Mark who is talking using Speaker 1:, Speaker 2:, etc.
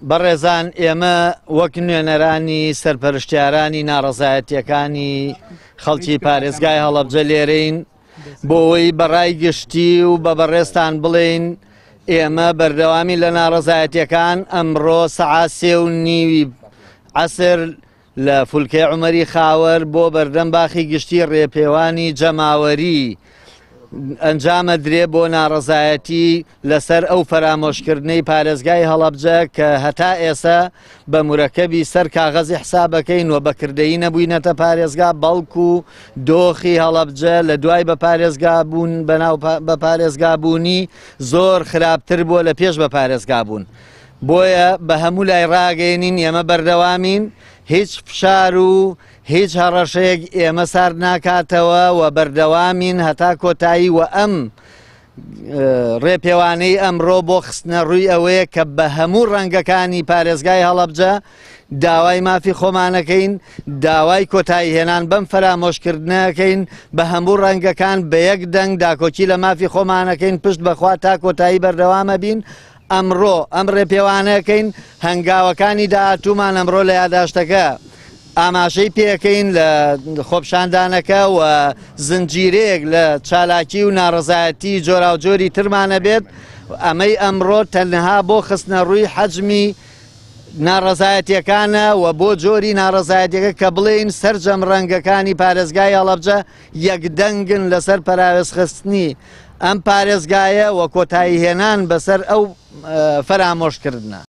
Speaker 1: بەڕێزان ئێمە وەک نوێنەرانی سەرپەرشتیارانی ناڕەزایەتیەکانی خەڵکی پارێزگای هەڵەبجە لێرەین بۆ ئەوەی بەڕای گشتی و بە بەڕێستان بڵێین ئێمە بەردەوامی لە ناڕەزایەتیەکان ئەمڕۆ سەعات 3:30 عەسر لە فولکەی عومەری خاوەر بۆ بەردەم باخی گشتی ڕێپێوانی جەماوەری ئەنجامە درێ بۆ ناڕەزایەتی لەسەر ئەو فەرامۆشکردنەی پارێزگای هەڵەبجە کە هەتا ئێستا بە مورەکەبی سەر کاغەزی حسابەکەین و بەکردەیی نەبووینەتە پارێزگا بەڵکو دۆخی هەڵەبجە لە دوای بە پارێزگا بوون بەناو بە پارێزگابوونی زۆر خراپتر بووە لە پێش بە پارێزگا بوون. بۆیە بە هەموو لای ڕاگەێنین ئێمە بەردەوامین هیچ فشار و هیچ هەڕەشەیەک ئێمە سارد ناکاتەوە و بەردەوامین هەتا کۆتایی و ئەم ڕێپێوانەی ئەمڕۆ بۆ خستنە ڕووی ئەوەیە کە بە هەموو ڕەنگەکانی پارێزگای هەڵەبجە داوای مافی خۆمانەکەین، داوای کۆتایی هێنان بەم فەرامۆشکردنەکەین بە هەموو ڕەنگەکان بە یەک دەنگ داکۆکی لە مافی خۆمانەکەین پشت بەخوا تا کۆتایی بەردەوامە بین. ئەمڕۆ ئەم ڕێپێوانەکەین هەنگاوەکانی داهاتوومان ئەمڕۆ لە یاداشتەکە ئاماژەی پێەکەین لە خۆپشاندانەکە و زنجیرەیەک لە چالاکی و ناڕەزایەتی جۆرا و جۆری ترمانە بێت. ئەمەی ئەمڕۆ تەنها بۆ خستنە ڕووی حەجمی ناڕەزایەتیەکانە و بۆ جۆری ناڕەزایەتیەکە کە بڵێین سەرجەم ڕەنگەکانی پارێزگای هەڵەبجە یەکدەنگن لەسەر پەراوێزخستنی ئەم پارێزگایە و کۆتایی هێنان بەسەر ئەو فەرامۆشکردنە.